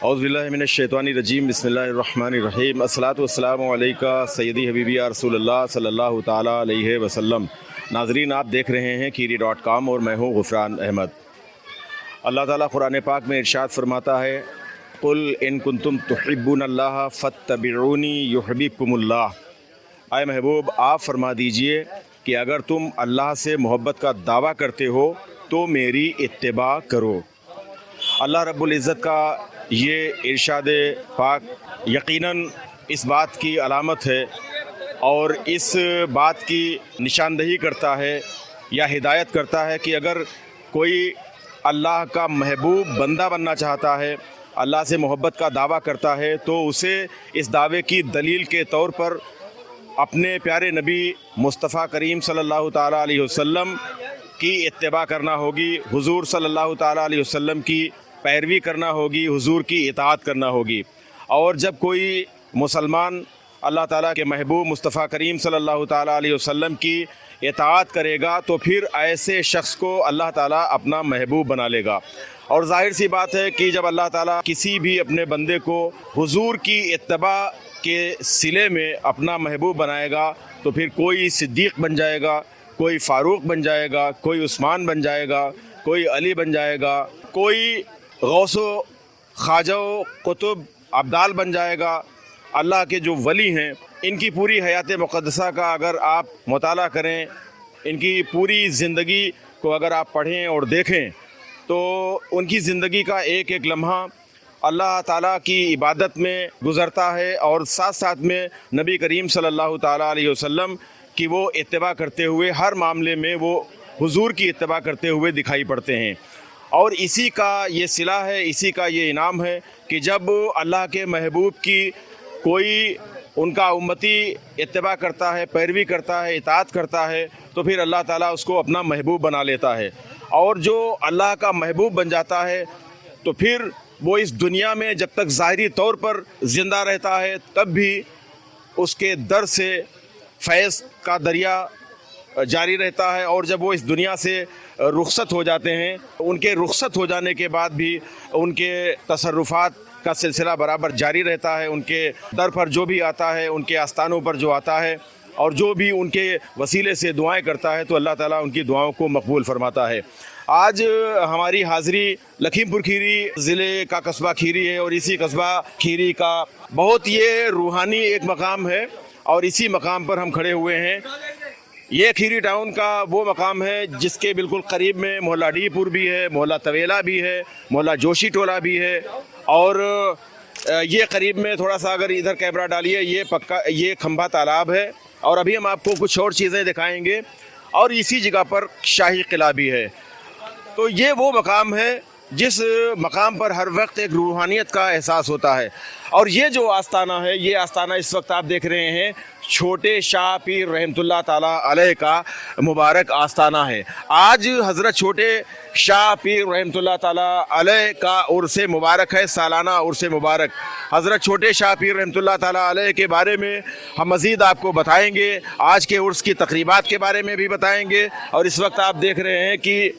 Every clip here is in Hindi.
औज़ुबिल्लाहिमिनश्शैतानिर्रजीम बिस्मिल्लाहिर्रहमानिर्रहीम अस्सलातु वस्सलामु अलैका सय्यदी हबीबी या रसूलल्लाह सल्लल्लाहु ताला अलैहि वसल्लम। नाज़रीन, आप देख रहे हैं कीरी.com और मैं हूँ गुफ़रान अहमद। अल्लाह ताला कुरान पाक में इरशाद फरमाता है, कुल इन कुंतुम तुहिब्बुनल्लाह फत्तबिऊनी युहिब्बुकुमुल्लाह। आए महबूब, आप फरमा दीजिए कि अगर तुम अल्लाह से मोहब्बत का दावा करते हो तो मेरी इत्तिबा करो। अल्लाह रब्बुल इज़्ज़त का ये इरशाद पाक यकीनन इस बात की अलामत है और इस बात की निशानदही करता है या हिदायत करता है कि अगर कोई अल्लाह का महबूब बंदा बनना चाहता है, अल्लाह से मोहब्बत का दावा करता है, तो उसे इस दावे की दलील के तौर पर अपने प्यारे नबी मुस्तफ़ा करीम सल्लल्लाहु ताला अलैहि वसल्लम की इत्तिबा करना होगी, हुजूर सल्लल्लाहु ताला अलैहि वसल्लम की पैरवी करना होगी, हुजूर की इताअत करना होगी। और जब कोई मुसलमान अल्लाह ताला के महबूब मुस्तफ़ा करीम सल्लल्लाहु ताला अलैहि वसल्लम की इताअत करेगा तो फिर ऐसे शख्स को अल्लाह ताला अपना महबूब बना लेगा। और ज़ाहिर सी बात है कि जब अल्लाह ताला किसी भी अपने बंदे को हुजूर की इत्तिबा के सिले में अपना महबूब बनाएगा तो फिर कोई सिद्दीक़ बन जाएगा, कोई फ़ारूक बन जाएगा, कोई उस्मान बन जाएगा, कोई अली बन जाएगा, कोई गौसो ख्वाजा कुतुब अब्दाल बन जाएगा। अल्लाह के जो वली हैं, इनकी पूरी हयात मुक़द्दसा का अगर आप मुताला करें, इनकी पूरी ज़िंदगी को अगर आप पढ़ें और देखें तो उनकी ज़िंदगी का एक एक लम्हा अल्लाह ताला की इबादत में गुज़रता है और साथ साथ में नबी करीम सल्लल्लाहु ताला अलैहि वसल्लम की वो इत्तिबा करते हुए हर मामले में वो हुजूर की इत्तिबा करते हुए दिखाई पड़ते हैं। और इसी का ये सिला है, इसी का ये इनाम है कि जब अल्लाह के महबूब की कोई उनका उम्मती इत्तिबा करता है, पैरवी करता है, इताअत करता है, तो फिर अल्लाह ताला उसको अपना महबूब बना लेता है। और जो अल्लाह का महबूब बन जाता है तो फिर वो इस दुनिया में जब तक ज़ाहिरी तौर पर ज़िंदा रहता है तब भी उसके दर से फैज़ का दरिया जारी रहता है। और जब वो इस दुनिया से रुखसत हो जाते हैं, उनके रुखसत हो जाने के बाद भी उनके तसर्रुफ़ात का सिलसिला बराबर जारी रहता है। उनके दर पर जो भी आता है, उनके आस्थानों पर जो आता है और जो भी उनके वसीले से दुआएं करता है तो अल्लाह ताला उनकी दुआओं को मकबूल फरमाता है। आज हमारी हाज़िरी लखीमपुर खीरी ज़िले का कस्बा खीरी है और इसी कस्बा खीरी का बहुत ये रूहानी एक मकाम है और इसी मकाम पर हम खड़े हुए हैं। ये खीरी टाउन का वो मकाम है जिसके बिल्कुल करीब में मोहल्ला डीपुर भी है, मोहल्ला तवेला भी है, मोहल्ला जोशी टोला भी है और ये करीब में थोड़ा सा अगर इधर कैमरा डालिए, ये पक्का ये खंभा तालाब है और अभी हम आपको कुछ और चीज़ें दिखाएंगे। और इसी जगह पर शाही किला भी है। तो ये वो मकाम है जिस मकाम पर हर वक्त एक रूहानियत का एहसास होता है। और ये जो आस्ताना है, ये आस्ताना इस वक्त आप देख रहे हैं छोटे शाह पीर रहमतुल्लाह ताला अलैह का मुबारक आस्ताना है। आज हज़रत छोटे शाह पीर रहमतुल्लाह ताला अलैह का उर्स मुबारक है, सालाना उर्स मुबारक। हज़रत छोटे शाह पीर रहमतुल्लाह ताला अलैह के बारे में हम मज़ीद आपको बताएंगे, आज के उर्स की तकरीबात के बारे में भी बताएंगे। और इस वक्त आप देख रहे हैं कि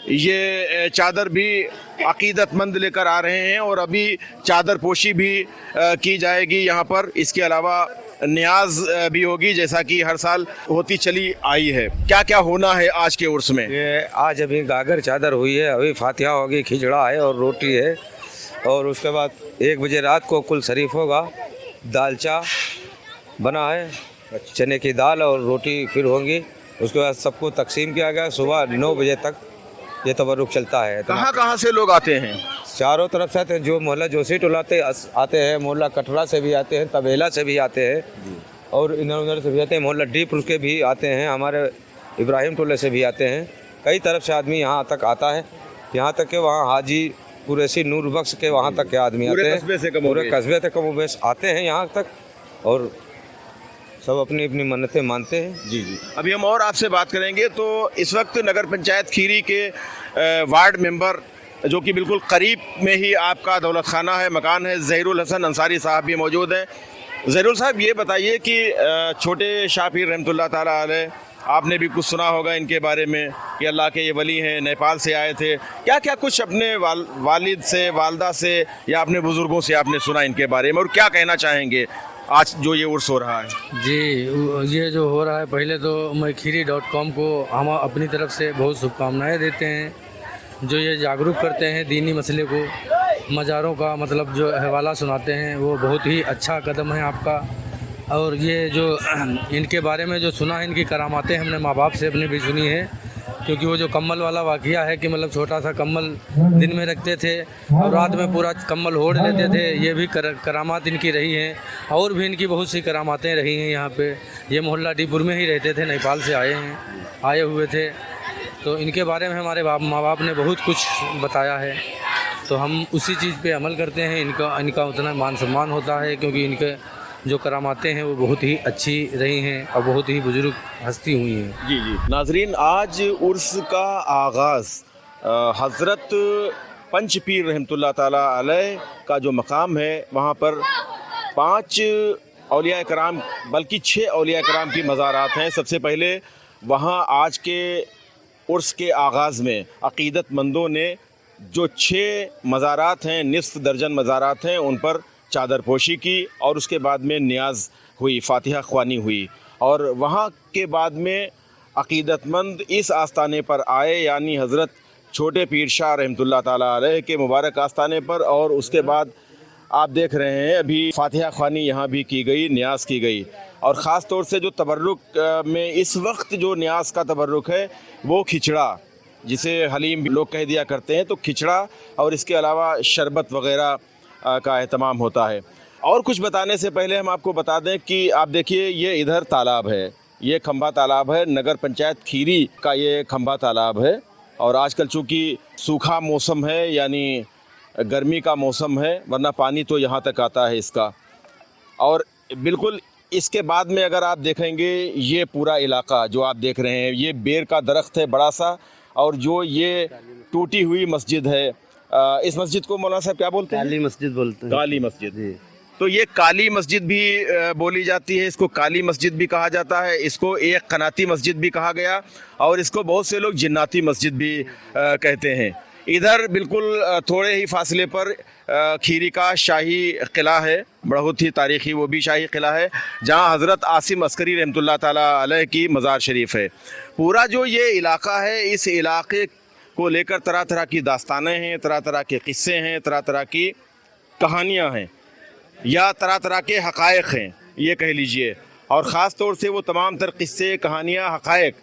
ये चादर भी अक़ीदतमंद लेकर आ रहे हैं और अभी चादर पोशी भी की जाएगी यहाँ पर। इसके अलावा न्याज भी होगी जैसा कि हर साल होती चली आई है। क्या क्या होना है आज के उर्स में? ये आज अभी गागर चादर हुई है, अभी फातिहा होगी, खिचड़ा है और रोटी है और उसके बाद 1 बजे रात को कुल शरीफ होगा। दालचा बना है, चने की दाल और रोटी फिर होंगी। उसके बाद सबको तकसीम किया गया। सुबह 9 बजे तक ये तबरुक चलता है। कहाँ कहाँ से लोग आते हैं? चारों तरफ से आते हैं। जो मोहल्ला जोशी टोला आते हैं, मोहल्ला कटरा से भी आते हैं, तबेला से भी आते हैं और इधर उधर से भी आते हैं। मोहल्ला डीपुर के भी आते हैं, हमारे इब्राहिम टोले से भी आते हैं। कई तरफ से आदमी यहाँ तक आता है। यहाँ तक कि वहाँ हाजी कुरैशी नूर बख्श के वहाँ तक के आदमी आते हैं। पूरे कस्बे से कम बेश आते हैं यहाँ तक और सब अपनी अपनी मन्नतें मानते हैं। जी जी, अभी हम और आपसे बात करेंगे। तो इस वक्त नगर पंचायत खीरी के वार्ड मेंबर जो कि बिल्कुल करीब में ही आपका दौलत खाना है, मकान है, ज़हीरुल हसन अंसारी साहब भी मौजूद हैं। ज़हीरुल साहब, ये बताइए कि छोटे शाह पीर रहमतुल्लाह ताला अलैह आपने भी कुछ सुना होगा इनके बारे में कि अल्लाह के ये वली हैं, नेपाल से आए थे। क्या क्या कुछ अपने वालिद से, वालदा से या अपने बुज़ुर्गों से आपने सुना इनके बारे में, और क्या कहना चाहेंगे आज जो ये उर्स हो रहा है? जी, ये जो हो रहा है, पहले तो मैं खीरी.com को हम अपनी तरफ से बहुत शुभकामनाएं देते हैं, जो ये जागरूक करते हैं दीनी मसले को, मज़ारों का मतलब जो हवाला सुनाते हैं, वो बहुत ही अच्छा कदम है आपका। और ये जो इनके बारे में जो सुना है, इनकी करामातें हमने माँ बाप से अपने भी सुनी है, क्योंकि वो जो कम्बल वाला वाक़या है कि मतलब छोटा सा कम्बल दिन में रखते थे और रात में पूरा कम्बल ओढ़ लेते थे, ये भी करामात इनकी रही हैं। और भी इनकी बहुत सी करामातें रही हैं यहाँ पे। ये मोहल्ला डीपुर में ही रहते थे, नेपाल से आए हुए थे, तो इनके बारे में हमारे माँ बाप ने बहुत कुछ बताया है, तो हम उसी चीज़ पे अमल करते हैं। इनका उतना मान सम्मान होता है, क्योंकि इनके जो करामातें हैं वो बहुत ही अच्छी रही हैं और बहुत ही बुजुर्ग हस्ती हुई हैं। जी जी नाजरीन, आज उर्स का आगाज़ हज़रत पंच पीर रहमतुल्लाह ताला अलैह का जो मकाम है, वहाँ पर 5 औलिया कराम बल्कि 6 औलिया कराम की मज़ारात हैं। सबसे पहले वहाँ आज के उर्स के आगाज़ में अक़ीदतमंदों ने जो 6 मज़ारात हैं, निस्फ़ दर्जन मज़ारात हैं, उन पर चादर पोशी की और उसके बाद में नियाज़ हुई, फ़ातिहा ख़वानी हुई। और वहाँ के बाद में अक़ीदतमंद इस आस्ताने पर आए, यानी हज़रत छोटे पीर शाह रहमतुल्लाह ताला अलैह के मुबारक आस्ताने पर। और उसके बाद आप देख रहे हैं अभी फ़ातिहा ख़वानी यहाँ भी की गई, नियाज़ की गई। और ख़ास तौर से जो तबर्रुक में इस वक्त जो नियाज़ का तबर्रुक है वो खिचड़ा, जिसे हलीम लोग कह दिया करते हैं, तो खिचड़ा और इसके अलावा शरबत वग़ैरह का एहतमाम होता है। और कुछ बताने से पहले हम आपको बता दें कि आप देखिए, ये इधर तालाब है, ये खंभा तालाब है, नगर पंचायत खीरी का ये खंभा तालाब है। और आजकल चूँकि सूखा मौसम है, यानी गर्मी का मौसम है, वरना पानी तो यहाँ तक आता है इसका। और बिल्कुल इसके बाद में अगर आप देखेंगे, ये पूरा इलाका जो आप देख रहे हैं, ये बेर का दरख्त है बड़ा सा, और जो ये टूटी हुई मस्जिद है, इस मस्जिद को मौलाना साहब क्या बोलते हैं? काली मस्जिद बोलते हैं। काली मस्जिद। तो ये काली मस्जिद भी बोली जाती है, इसको काली मस्जिद भी कहा जाता है, इसको एक कनाती मस्जिद भी कहा गया, और इसको बहुत से लोग जिन्नाती मस्जिद भी कहते हैं। इधर बिल्कुल थोड़े ही फासले पर खीरी का शाही किला है, बहुत ही तारीख़ी वो भी शाही किला है, जहाँ हज़रत आसिम अस्करी रहमतुल्लाह ताला अलैह की मज़ार शरीफ है। पूरा जो ये इलाका है, इस इलाके को लेकर तरह तरह की दास्तानें हैं, तरह तरह के क़िस्से हैं, तरह तरह की कहानियाँ हैं, या तरह तरह के हक़ाइक़ हैं, ये कह लीजिए। और ख़ास तौर से वो तमाम तर क़िस्से, कहानियाँ, हक़ाइक़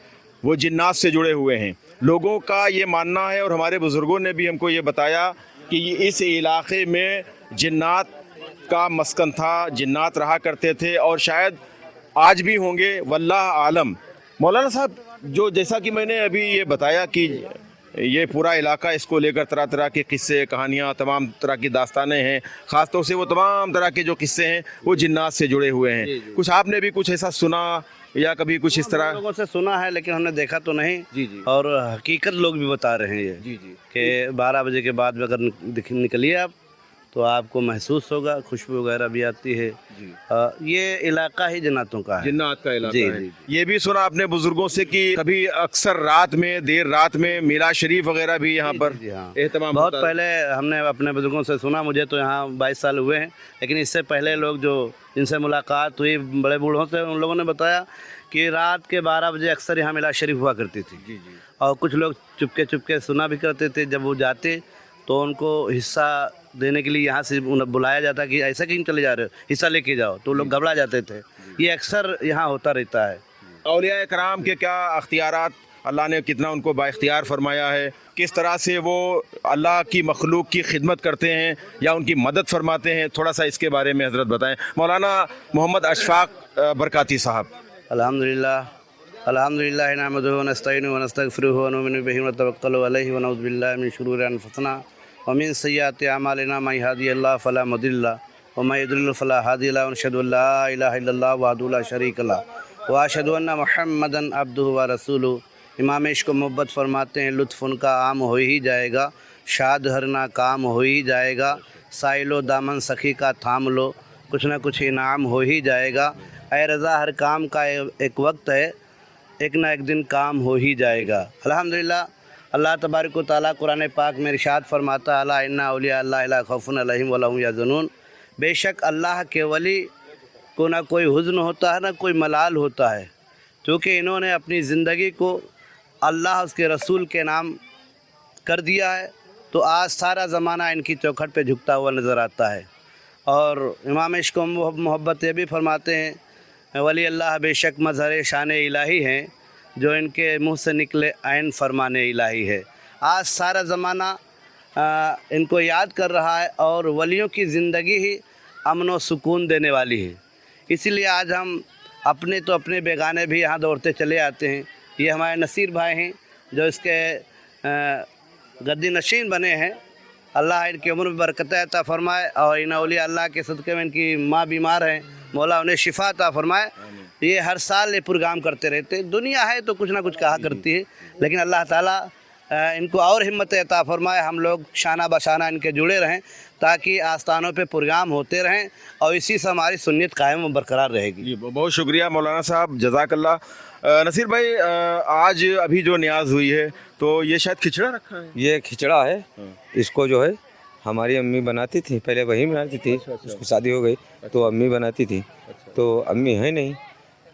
वो जिन्नात से जुड़े हुए हैं। लोगों का ये मानना है, और हमारे बुज़ुर्गों ने भी हमको ये बताया कि इस इलाक़े में जिन्नात का मस्कन था, जिन्नात रहा करते थे, और शायद आज भी होंगे, वल्लाह आलम। मौलाना साहब, जो जैसा कि मैंने अभी ये बताया कि ये पूरा इलाका, इसको लेकर तरह तरह के किस्से, कहानियाँ, तमाम तरह की दास्तानें हैं, ख़ास तौर से वो तमाम तरह के जो किस्से हैं वो जिन्नात से जुड़े हुए हैं। जी। कुछ आपने भी कुछ ऐसा सुना या कभी कुछ इस तरह? लोगों से सुना है, लेकिन हमने देखा तो नहीं। जी जी। और हकीकत लोग भी बता रहे हैं ये। जी जी। कि 12 बजे के बाद अगर निकलिए आप, तो आपको महसूस होगा, खुशबू वगैरह भी आती है। जी। ये इलाका ही जन्नतों का है, जिन्नात का इलाका जी, है। जी। ये भी सुना आपने बुजुर्गों से कि कभी अक्सर रात में, देर रात में मिलाद शरीफ वगैरह भी यहाँ पर हाँ। एहतमाम बहुत होता है। पहले हमने अपने बुजुर्गों से सुना, मुझे तो यहाँ 22 साल हुए हैं, लेकिन इससे पहले लोग जो जिनसे मुलाकात हुई बड़े बूढ़ों से, उन लोगों ने बताया कि रात के 12 बजे अक्सर यहाँ मिलाद शरीफ हुआ करती थी। जी जी। और कुछ लोग चुपके चुपके सुना भी करते थे। जब वो जाते तो उनको हिस्सा देने के लिए यहाँ से बुलाया जाता कि ऐसा क्यों चले जा रहे हो, हिस्सा लेके जाओ, तो लोग घबरा जाते थे। ये अक्सर यहाँ होता रहता है। औलिया कराम के क्या अख्तियारात, अल्लाह ने कितना उनको बाइख्तियार फरमाया है, किस तरह से वो अल्लाह की मखलूक की खिदमत करते हैं या उनकी मदद फरमाते हैं, थोड़ा सा इसके बारे में हज़रत बताएं। मौलाना मोहम्मद अशफाक बरकाती साहब। अल्हम्दुलिल्लाह नहमदुहु व नस्तईनुहु व नस्तगफिरुहु व नु'मिनु बिही व नतवक्कलु अलैहि व नऊज़ु बिल्लाहि मिन शुरूरि अनफुसिना व मिन सय्यिआति अमालिना मन यहदिहिल्लाहु फला मुदिल्ल लहु व मन युद्लिल फला हादिय लहु व अशहदु अन ला इलाहा इल्लल्लाह वहदहु ला शरीक लहु व अशहदु अन्ना मुहम्मदन अब्दुहु व रसूलुहु। इमाम इश्क मोहब्बत फरमाते हैं, लुत्फ़ उनका आम हो ही जाएगा, शाद हरना काम हो ही जाएगा, साइलो दामन सखी का थाम लो, कुछ ना कुछ इनाम हो ही जाएगा। ऐ रज़ा, हर काम का एक वक्त है, एक ना एक दिन काम हो ही जाएगा। अल्हम्दुलिल्लाह, अल्लाह तबारक व तआला कुरान पाक में इरशाद फरमाता, अला इन्ना औलिया अल्लाह ला खौफुन अलैहिम वला हुम यहज़नून। बेशक अल्लाह के वली को ना कोई हुज़्न होता है ना कोई मलाल होता है, क्योंकि इन्होंने अपनी ज़िंदगी को अल्लाह उसके रसूल के नाम कर दिया है। तो आज सारा ज़माना इनकी चौखट पे झुकता हुआ नज़र आता है। और इमाम इश्क़ व मोहब्बत ये भी फरमाते हैं, वली अल्लाह बेशक मज़हर शान इलाही हैं, जो इनके मुँह से निकले ऐन फरमान इलाही है। आज सारा ज़माना इनको याद कर रहा है और वलियों की ज़िंदगी ही अमन व सुकून देने वाली है। इसीलिए आज हम अपने बेगाने भी यहाँ दौड़ते चले आते हैं। ये हमारे नसीर भाई हैं जो इसके गद्दी नशीन बने हैं। अल्लाह इनकी उम्र में बरकत अता फरमाए और इन औलिया अल्लाह के सदक़े में इनकी माँ बीमार हैं, मौला उन्हें शिफा अता फरमाए। ये हर साल ये प्रोग्राम करते रहते हैं। दुनिया है तो कुछ ना कुछ कहा करती है, लेकिन अल्लाह ताला इनको और हिम्मत अता फरमाए। हम लोग शाना बशाना इनके जुड़े रहें ताकि आस्थानों पे प्रोग्राम होते रहें और इसी से हमारी सुन्नियत कायम व बरकरार रहेगी। जी, बहुत शुक्रिया मौलाना साहब, जज़ाकल्लाह। नसीर भाई, आज अभी जो न्याज हुई है तो ये शायद खिचड़ा रखा है। ये खिचड़ा है। इसको जो है हमारी अम्मी बनाती थी, पहले वही बनाती थी। उसकी शादी हो गई तो अम्मी बनाती थी। तो अम्मी है नहीं,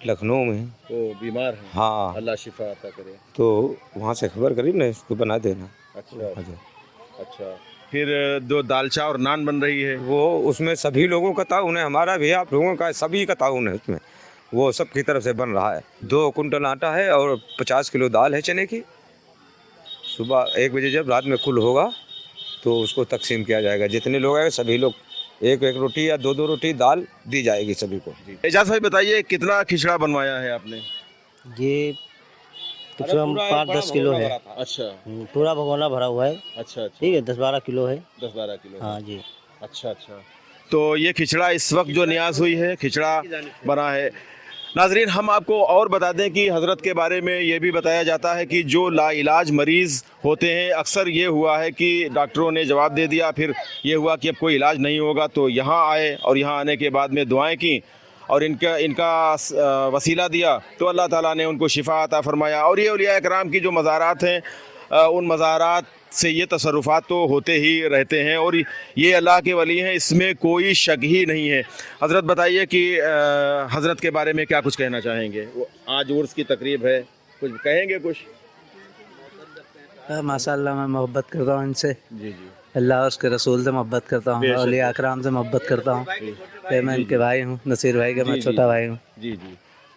लखनऊ में है, तो बीमार है। हाँ, अल्लाह शिफा अता करे। तो वहाँ से खबर करी ना, इसको बना देना। अच्छा, फिर दो दालचा और नान बन रही है। वो उसमें सभी लोगों का ताउन है, हमारा भी, आप लोगों का, सभी का ताउन है उसमें। वो सब की तरफ से बन रहा है। 2 कुंटल आटा है और 50 किलो दाल है चने की। सुबह 1 बजे जब रात में कुल होगा तो उसको तकसीम किया जाएगा। जितने लोग आएंगे सभी लोग एक रोटी या 2 रोटी दाल दी जाएगी सभी को। एजाज भाई बताइए, कितना खिचड़ा बनवाया है आपने? ये कम 5-10 किलो है। अच्छा, पूरा भगोना भरा हुआ है। अच्छा, ठीक है, 10-12 किलो है। 10-12 किलो। हाँ जी। अच्छा। तो ये खिचड़ा इस वक्त जो न्याज हुई है, खिचड़ा बना है। नाजरीन, हम आपको और बता दें कि हज़रत के बारे में ये भी बताया जाता है कि जो लाइलाज मरीज़ होते हैं, अक्सर ये हुआ है कि डॉक्टरों ने जवाब दे दिया, फिर ये हुआ कि अब कोई इलाज नहीं होगा, तो यहाँ आए और यहाँ आने के बाद में दुआएं की और इनका वसीला दिया तो अल्लाह ताला ने उनको शिफा अता फरमाया। और ये औलिया इकराम की जो मज़ारात हैं, उन मज़ारात से ये तसर्रुफ़ात तो होते ही रहते हैं और ये अल्लाह के वली हैं, इसमें कोई शक ही नहीं है। हज़रत बताइए कि हज़रत के बारे में क्या कुछ कहना चाहेंगे? आज उर्स की तकरीब है, कुछ कहेंगे कुछ? माशाअल्लाह, मैं मोहब्बत करता हूँ इनसे। जी। अल्लाह उसके रसूल से मोहब्बत करता हूँ, औलिया अकराम से मोहब्बत करता हूँ। मैं इनके भाई हूँ, नसीर भाई का मैं छोटा भाई हूँ। जी।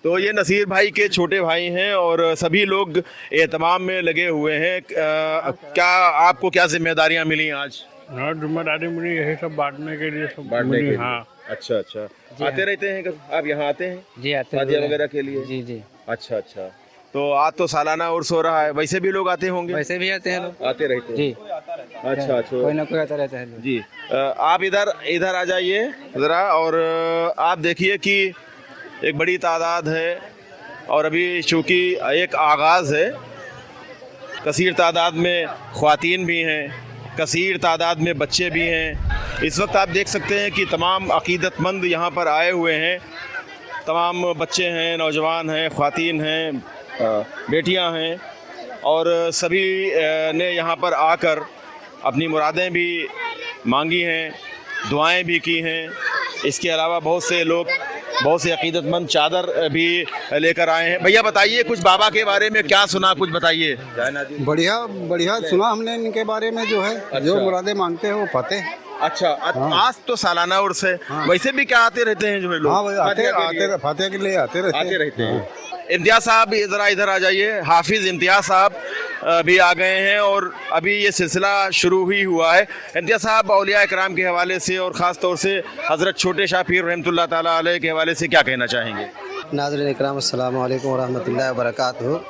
तो ये नसीर भाई के छोटे भाई हैं और सभी लोग एहतमाम में लगे हुए हैं। क्या आपको क्या जिम्मेदारियां मिली आज? जिम्मेदारी मिली यही सब बांटने के लिए, सब बांटने के लिए। हाँ। अच्छा। आते रहते हैं आप यहाँ आते हैं? जी, आते हैं शादियाँ वगैरह के लिए। जी। अच्छा। तो आज तो सालाना उर्स हो रहा है, वैसे भी लोग आते होंगे? वैसे भी आते हैं लोग, आते रहते हैं जी। अच्छा। कोई ना कोई आता रहता है जी। आप इधर आ जाइए ज़रा और आप देखिए कि एक बड़ी तादाद है और अभी चूँकि एक आगाज़ है, कसीर तादाद में ख़वातीन भी हैं, कसीर तादाद में बच्चे भी हैं। इस वक्त आप देख सकते हैं कि तमाम अक़ीदतमंद यहाँ पर आए हुए हैं। तमाम बच्चे हैं, नौजवान हैं, ख़वातीन हैं, बेटियाँ हैं और सभी ने यहाँ पर आकर अपनी मुरादें भी मांगी हैं, दुआएं भी की हैं। इसके अलावा बहुत से अक़ीदतमंद चादर भी लेकर आए हैं। भैया बताइए कुछ बाबा के बारे में क्या सुना, कुछ बताइए। बढ़िया सुना हमने इनके बारे में, जो है अच्छा। जो मुरादे मांगते हैं वो पाते हैं। अच्छा। आज तो सालाना उर्स है। वैसे भी क्या आते रहते हैं जो है लोग? हाँ, फातिहा के लिए आते रहते हैं। इम्तियाज़ साहब ज़रा इधर आ जाइए। हाफिज़ इम्तियाज़ साहब भी आ गए हैं और अभी ये सिलसिला शुरू ही हुआ है। इम्तियाज़ साहब, औलिया इकराम के हवाले से और ख़ास तौर से हज़रत छोटे शाह पीर रहमतुल्लाह ताला अलैह के हवाले से क्या कहना चाहेंगे? नाज़रीन इकराम, अस्सलामु अलैकुम वरहमतुल्लाहि वबरकातुहू।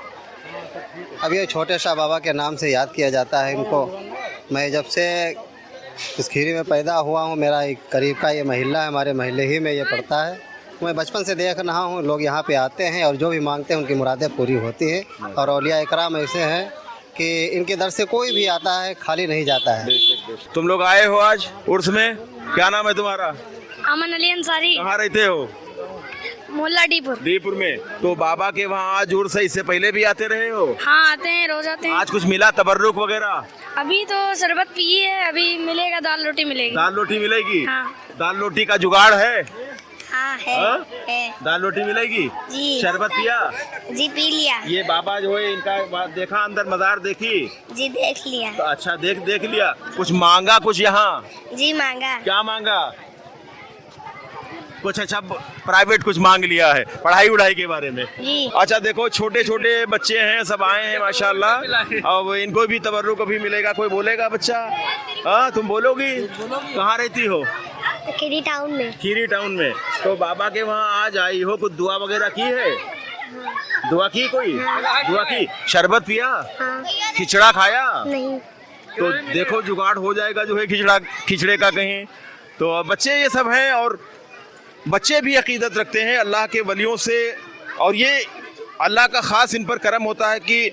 अब ये छोटे शाह बाबा के नाम से याद किया जाता है इनको। मैं जब से इस खीरी में पैदा हुआ हूँ, मेरा एक करीब का ये महिला है, हमारे महल्ले ही में ये पड़ता है। मैं बचपन से देख रहा हूँ, लोग यहाँ पे आते हैं और जो भी मांगते हैं उनकी मुरादें पूरी होती हैं। और औलिया इकराम ऐसे हैं कि इनके दर से कोई भी आता है खाली नहीं जाता है। तुम लोग आए हो आज उर्स में, क्या नाम है तुम्हारा? अमन अली अंसारी। कहाँ रहते हो? मोहल्ला डीपुर। डीपुर में। तो बाबा के वहाँ आज उर्स है, इससे पहले भी आते रहे हो? हाँ आते हैं, रोज आते हैं। आज कुछ मिला तबर्रुक वगैरह? अभी तो शरबत पी है, अभी मिलेगा दाल रोटी मिलेगी। दाल रोटी मिलेगी? हाँ। दाल रोटी का जुगाड़ है? हाँ है, हाँ? है। दाल रोटी मिलेगी जी। शरबत पिया? जी पी लिया। ये बाबा जो है इनका देखा, अंदर मजार देखी? जी देख लिया। तो अच्छा देख लिया। कुछ मांगा कुछ यहाँ? जी मांगा। क्या मांगा? कुछ अच्छा प्राइवेट कुछ मांग लिया है पढ़ाई उढ़ाई के बारे में? जी। अच्छा देखो छोटे छोटे बच्चे हैं, सब आए हैं माशाल्लाह। अब इनको भी तबर्रुक कभी मिलेगा, कोई बोलेगा बच्चा? हाँ तुम बोलोगी? कहाँ रहती हो? खीरी टाउन में। खीरी टाउन में। तो बाबा के वहाँ आज आई हो, कुछ दुआ वगैरह की है? दुआ की कोई? दुआ की? शरबत पिया? हाँ। खिचड़ा खाया? नहीं। तो देखो जुगाड़ हो जाएगा जो है खिचड़े का कहीं। तो बच्चे ये सब हैं और बच्चे भी अकीदत रखते हैं अल्लाह के वलियों से, और ये अल्लाह का ख़ास इन पर करम होता है कि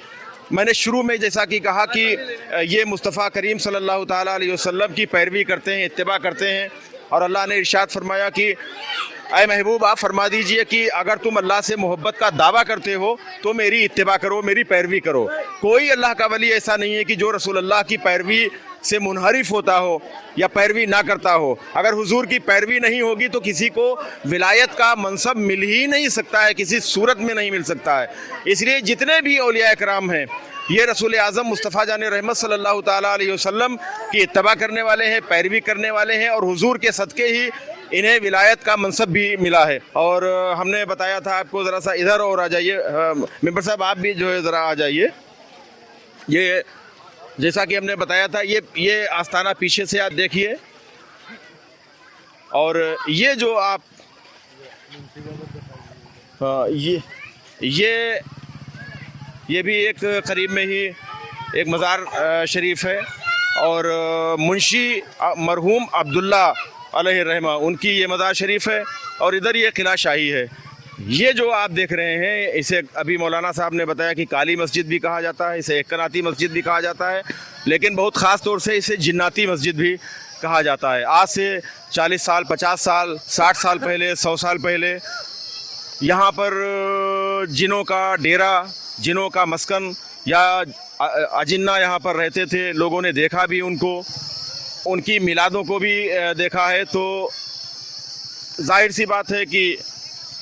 मैंने शुरू में जैसा कि कहा कि ये मुस्तफ़ा करीम सल्लल्लाहु ताला अलैहि वसल्लम की पैरवी करते हैं, इत्तिबा करते हैं। और अल्लाह ने इरशाद फरमाया कि ऐ महबूब आप फरमा दीजिए कि अगर तुम अल्लाह से मोहब्बत का दावा करते हो तो मेरी इत्तिबा करो, मेरी पैरवी करो। कोई अल्लाह का वली ऐसा नहीं है कि जो रसूलुल्लाह की पैरवी से मुनहरिफ होता हो या पैरवी ना करता हो। अगर हुजूर की पैरवी नहीं होगी तो किसी को विलायत का मनसब मिल ही नहीं सकता है, किसी सूरत में नहीं मिल सकता है। इसलिए जितने भी औलिया कराम हैं ये रसूल आज़म मुस्तफ़ा जान रहमत सल्लल्लाहु ताला अलैहि वसल्लम की इत्तबा करने वाले हैं, पैरवी करने वाले हैं, और हुजूर के सदक़े ही इन्हें विलायत का मनसब भी मिला है। और हमने बताया था आपको, ज़रा सा इधर और आ जाइए मेंबर साहब, आप भी जो है ज़रा आ जाइए। ये जैसा कि हमने बताया था ये आस्थाना पीछे से आप देखिए, और ये जो आप ये भी एक करीब में ही एक मज़ार शरीफ है, और मुंशी मरहूम अब्दुल्ला अलैहि रहमा उनकी ये मज़ार शरीफ है। और इधर ये किला शाही है। ये जो आप देख रहे हैं इसे अभी मौलाना साहब ने बताया कि काली मस्जिद भी कहा जाता है, इसे एकनाती मस्जिद भी कहा जाता है, लेकिन बहुत ख़ास तौर से इसे जिन्नाती मस्जिद भी कहा जाता है। आज से 40 साल, 50 साल, 60 साल पहले, 100 साल पहले यहाँ पर जिनों का डेरा, जिनों का मस्कन या अजिन्ना यहाँ पर रहते थे। लोगों ने देखा भी उनको, उनकी मिलादों को भी देखा है। तो जाहिर सी बात है कि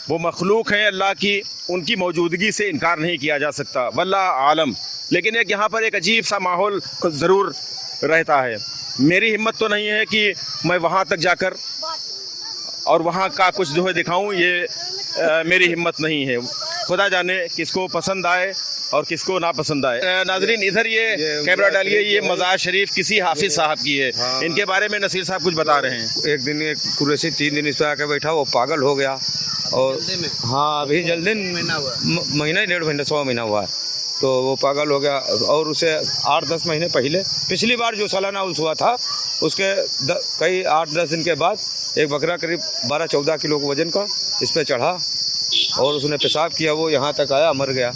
वो मखलूक हैं अल्लाह की, उनकी मौजूदगी से इनकार नहीं किया जा सकता, वल्लाह आलम। लेकिन एक यहाँ पर एक अजीब सा माहौल ज़रूर रहता है। मेरी हिम्मत तो नहीं है कि मैं वहाँ तक जाकर और वहाँ का कुछ जो है दिखाऊँ, ये मेरी हिम्मत नहीं है। खुदा जाने किसको पसंद आए और किसको ना पसंद आए। नाजरीन इधर ये कैमरा डालिए, ये मज़ार शरीफ किसी हाफिज साहब की है। इनके बारे में नसीर साहब कुछ बता रहे हैं। एक दिन एक कुरैशी 3 दिन इस पर आके बैठा, वो पागल हो गया। और हाँ अभी जल्दी महीना ही 1.5 महीना 100 महीना हुआ है, तो वो पागल हो गया। और उसे 8-10 महीने पहले, पिछली बार जो सालाना उर्स हुआ था उसके कई 8-10 दिन के बाद एक बकरा करीब 12-14 किलो के वजन का इस पर चढ़ा और उसने पेशाब किया, वो यहाँ तक आया, मर गया।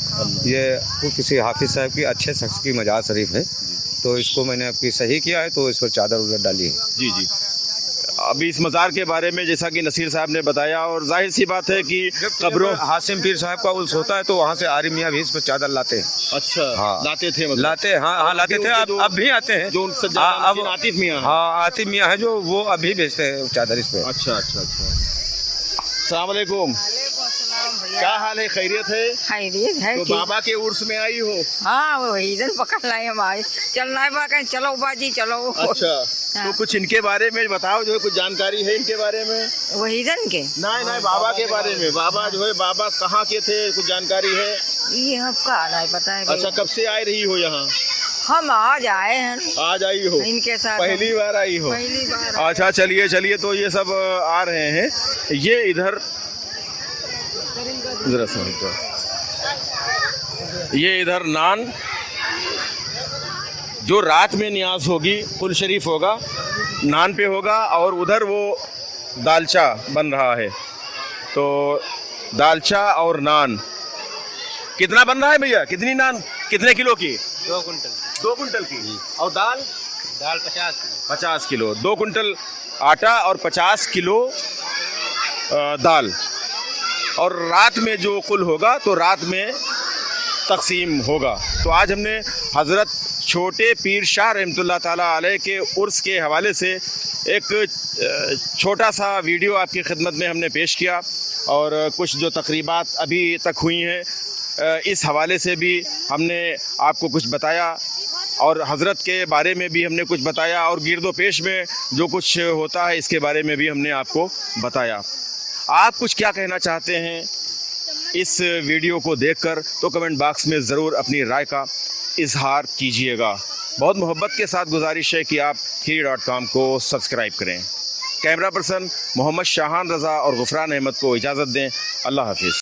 ये किसी हाफिज साहब की अच्छे शख्स की मज़ार शरीफ है, तो इसको मैंने आपकी सही किया है, तो इस पर चादर उधर डाली है। जी जी। अभी इस मज़ार के बारे में जैसा कि नसीर साहब ने बताया, और जाहिर सी बात है कि कब्रों हासिम पीर साहब का उर्स होता है तो वहाँ से आरिफ मियाँ भी इस पर चादर लाते हैं। अच्छा हाँ लाते थे, मतलब लाते, हाँ लाते थे, अब भी आते हैं। जो अब आतिफ मियाँ, हाँ आतिफ मियाँ है जो, वो अभी बेचते हैं चादर इस पर। अच्छा अच्छा अच्छा। अस्सलाम वालेकुम, क्या हाल है? खैरियत है? खैरियत है। तो बाबा के उर्स में आई हो? हाँ वो इधर पकड़ लाए हम आए, चलना है बाबा, चलो बाजी चलो। अच्छा तो कुछ इनके बारे में बताओ, जो है कुछ जानकारी है इनके बारे में? वही इधर के नहीं बाबा के बारे में। बाबा जो है, बाबा कहाँ के थे, कुछ जानकारी है? ये हमका नहीं पता है। अच्छा कब से आ रही हो यहाँ? हम आज आए हैं, आज आई हो? इनके साथ पहली बार आई हो? पहली बार। अच्छा चलिए तो ये सब आ रहे हैं। ये इधर जरा समझो, ये इधर नान जो रात में न्याज होगी, कुल शरीफ होगा, नान पे होगा, और उधर वो दालचा बन रहा है। तो दालचा और नान कितना बन रहा है भैया? कितनी नान, कितने किलो की? 2 कुंटल। 2 कुंटल की। और दाल? दाल 50 किलो। 2 कुंटल आटा और 50 किलो दाल। और रात में जो कुल होगा तो रात में तकसीम होगा। तो आज हमने हज़रत छोटे पीर शाह रहमतुल्लाह ताला अलैह के उर्स के हवाले से एक छोटा सा वीडियो आपकी खिदमत में हमने पेश किया और कुछ जो तकरीबात अभी तक हुई हैं इस हवाले से भी हमने आपको कुछ बताया और हज़रत के बारे में भी हमने कुछ बताया और गिरदो पेश में जो कुछ होता है इसके बारे में भी हमने आपको बताया। आप कुछ क्या कहना चाहते हैं इस वीडियो को देखकर तो कमेंट बॉक्स में ज़रूर अपनी राय का इजहार कीजिएगा। बहुत मोहब्बत के साथ गुजारिश है कि आप खीरी.com को सब्सक्राइब करें। कैमरा पर्सन मोहम्मद शाहान रज़ा और गुफरान अहमद को इजाज़त दें। अल्लाह हाफिज़।